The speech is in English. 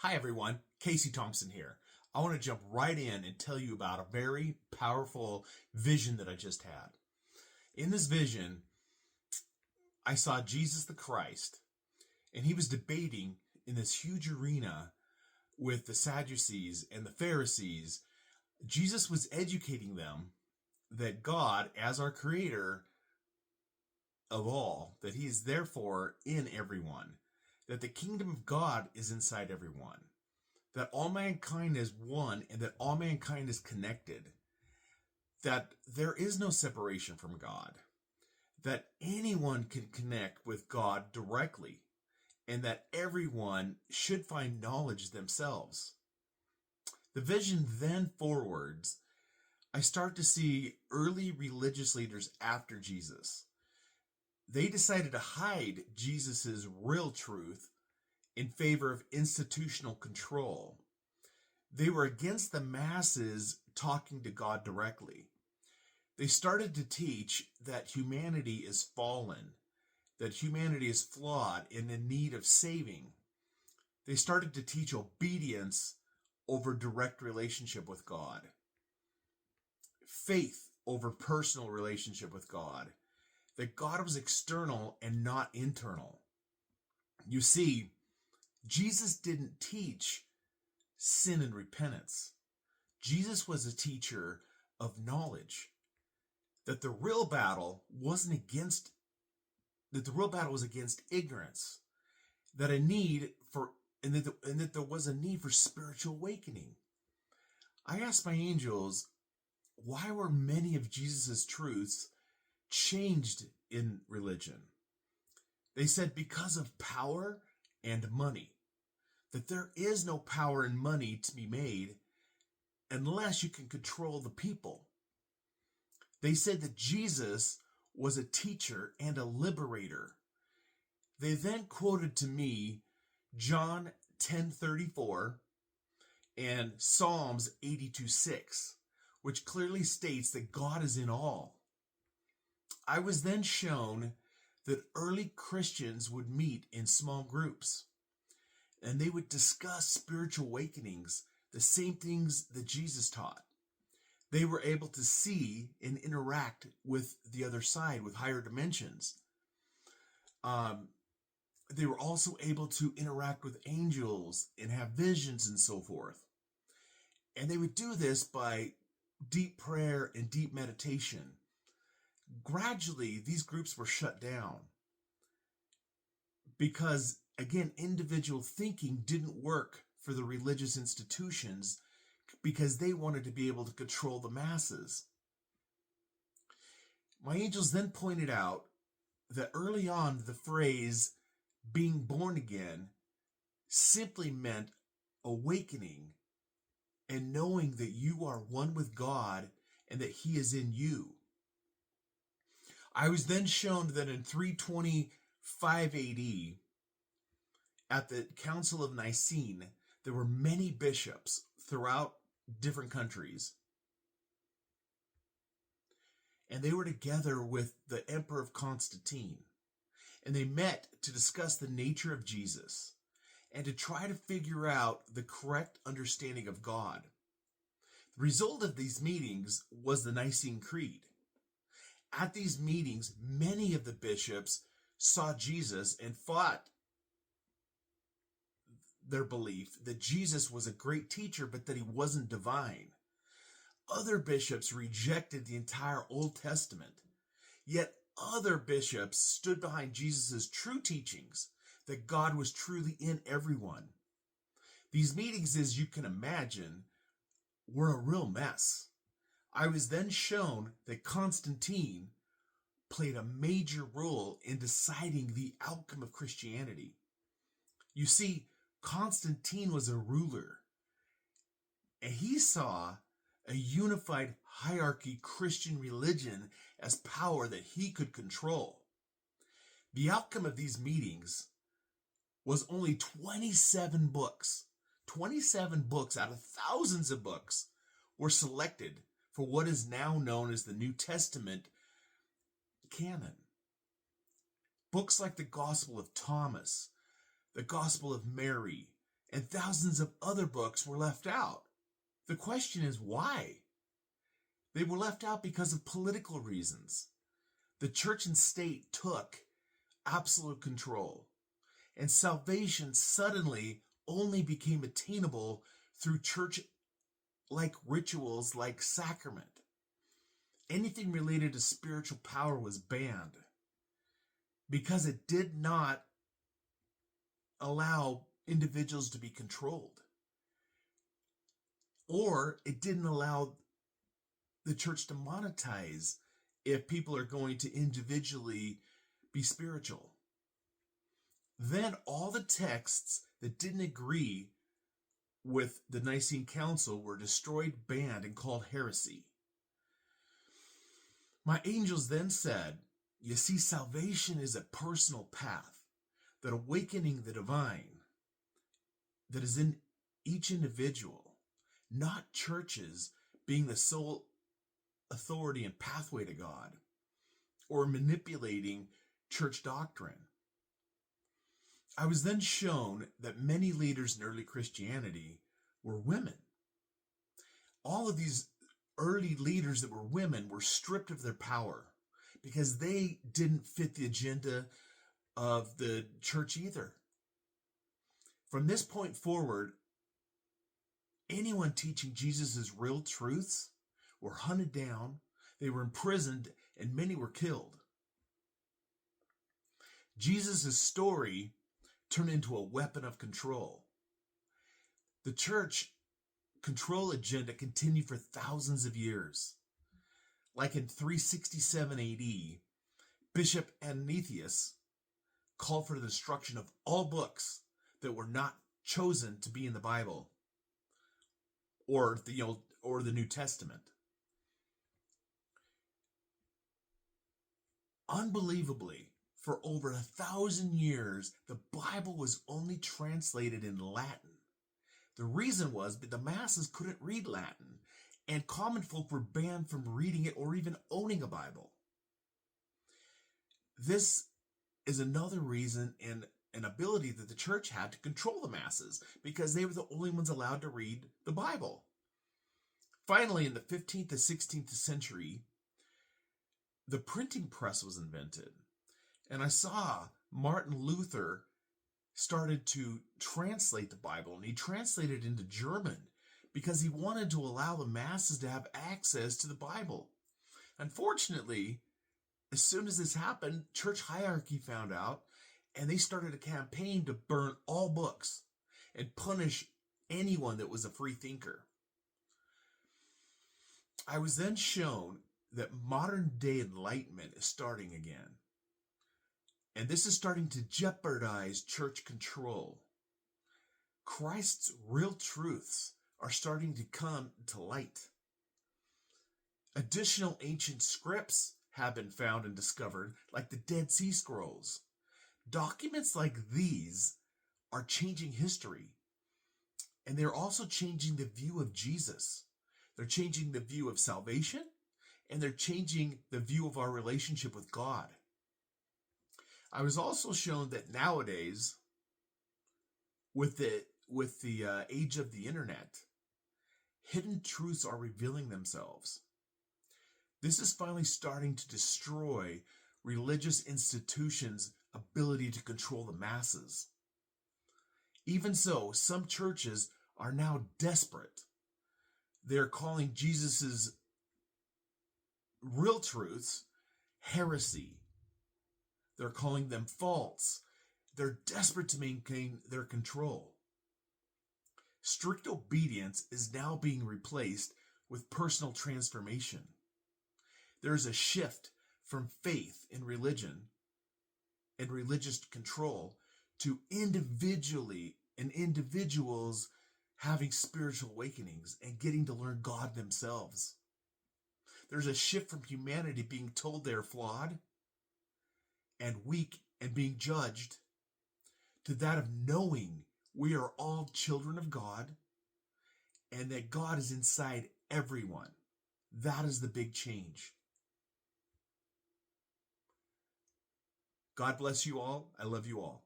Hi everyone, Kasey Thompson here. I want to jump right in and tell you about a very powerful vision that I just had. In this vision, I saw Jesus the Christ, and he was debating in this huge arena with the Sadducees and the Pharisees. Jesus was educating them that God, as our creator of all, that he is therefore in everyone, that the kingdom of God is inside everyone, that all mankind is one and that all mankind is connected, that there is no separation from God, that anyone can connect with God directly, and that everyone should find knowledge themselves. The vision then forwards, I start to see early religious leaders after Jesus. They decided to hide Jesus's real truth in favor of institutional control. They were against the masses talking to God directly. They started to teach that humanity is fallen, that humanity is flawed and in need of saving. They started to teach obedience over direct relationship with God, faith over personal relationship with God, that God was external and not internal. You see, Jesus didn't teach sin and repentance. Jesus was a teacher of knowledge, that the real battle was against ignorance, that there was a need for spiritual awakening. I asked my angels, why were many of Jesus's truths changed in religion? They said because of power and money, that there is no power and money to be made unless you can control the people. They said that Jesus was a teacher and a liberator. They then quoted to me John 10:34 and Psalms 82:6, which clearly states that God is in all. I was then shown that early Christians would meet in small groups, and they would discuss spiritual awakenings, the same things that Jesus taught. They were able to see and interact with the other side, with higher dimensions. They were also able to interact with angels and have visions and so forth. And they would do this by deep prayer and deep meditation. Gradually, these groups were shut down because, again, individual thinking didn't work for the religious institutions because they wanted to be able to control the masses. My angels then pointed out that early on the phrase being born again simply meant awakening and knowing that you are one with God and that he is in you. I was then shown that in 325 AD, at the Council of Nicaea, there were many bishops throughout different countries. And they were together with the Emperor of Constantine. And they met to discuss the nature of Jesus and to try to figure out the correct understanding of God. The result of these meetings was the Nicene Creed. At these meetings, many of the bishops saw Jesus and fought their belief that Jesus was a great teacher, but that he wasn't divine. Other bishops rejected the entire Old Testament, yet other bishops stood behind Jesus' true teachings, that God was truly in everyone. These meetings, as you can imagine, were a real mess. I was then shown that Constantine played a major role in deciding the outcome of Christianity. You see, Constantine was a ruler, and he saw a unified hierarchy Christian religion as power that he could control. The outcome of these meetings was only 27 books. 27 books out of thousands of books were selected for what is now known as the New Testament canon. Books like the Gospel of Thomas, the Gospel of Mary, and thousands of other books were left out. The question is why? They were left out because of political reasons. The church and state took absolute control, and salvation suddenly only became attainable through church-like rituals like sacrament. Anything related to spiritual power was banned because it did not allow individuals to be controlled, or it didn't allow the church to monetize if people are going to individually be spiritual. Then all the texts that didn't agree with the Nicaean Council were destroyed, banned, and called heresy. My angels then said, you see, salvation is a personal path, that awakening the divine that is in each individual, not churches being the sole authority and pathway to God, or manipulating church doctrine. I was then shown that many leaders in early Christianity were women. All of these early leaders that were women were stripped of their power because they didn't fit the agenda of the church either. From this point forward, anyone teaching Jesus' real truths were hunted down, they were imprisoned, and many were killed. Jesus' story turned into a weapon of control. The church control agenda continued for thousands of years. Like in 367 AD, Bishop Athanasius called for the destruction of all books that were not chosen to be in the Bible or the New Testament. Unbelievably, for over 1,000 years, the Bible was only translated in Latin. The reason was that the masses couldn't read Latin, and common folk were banned from reading it or even owning a Bible. This is another reason and an ability that the church had to control the masses, because they were the only ones allowed to read the Bible. Finally, in the 15th to 16th century, the printing press was invented. And I saw Martin Luther started to translate the Bible, and he translated it into German because he wanted to allow the masses to have access to the Bible. Unfortunately, as soon as this happened, church hierarchy found out, and they started a campaign to burn all books and punish anyone that was a free thinker. I was then shown that modern day enlightenment is starting again. And this is starting to jeopardize church control. Christ's real truths are starting to come to light. Additional ancient scripts have been found and discovered, like the Dead Sea Scrolls. Documents like these are changing history. And they're also changing the view of Jesus. They're changing the view of salvation, and they're changing the view of our relationship with God. I was also shown that nowadays, with the age of the internet, hidden truths are revealing themselves. This is finally starting to destroy religious institutions' ability to control the masses. Even so, some churches are now desperate. They're calling Jesus' real truths heresy. They're calling them false. They're desperate to maintain their control. Strict obedience is now being replaced with personal transformation. There's a shift from faith in religion and religious control to individuals having spiritual awakenings and getting to learn God themselves. There's a shift from humanity being told they're flawed and weak and being judged to that of knowing we are all children of God and that God is inside everyone. That is the big change. God bless you all. I love you all.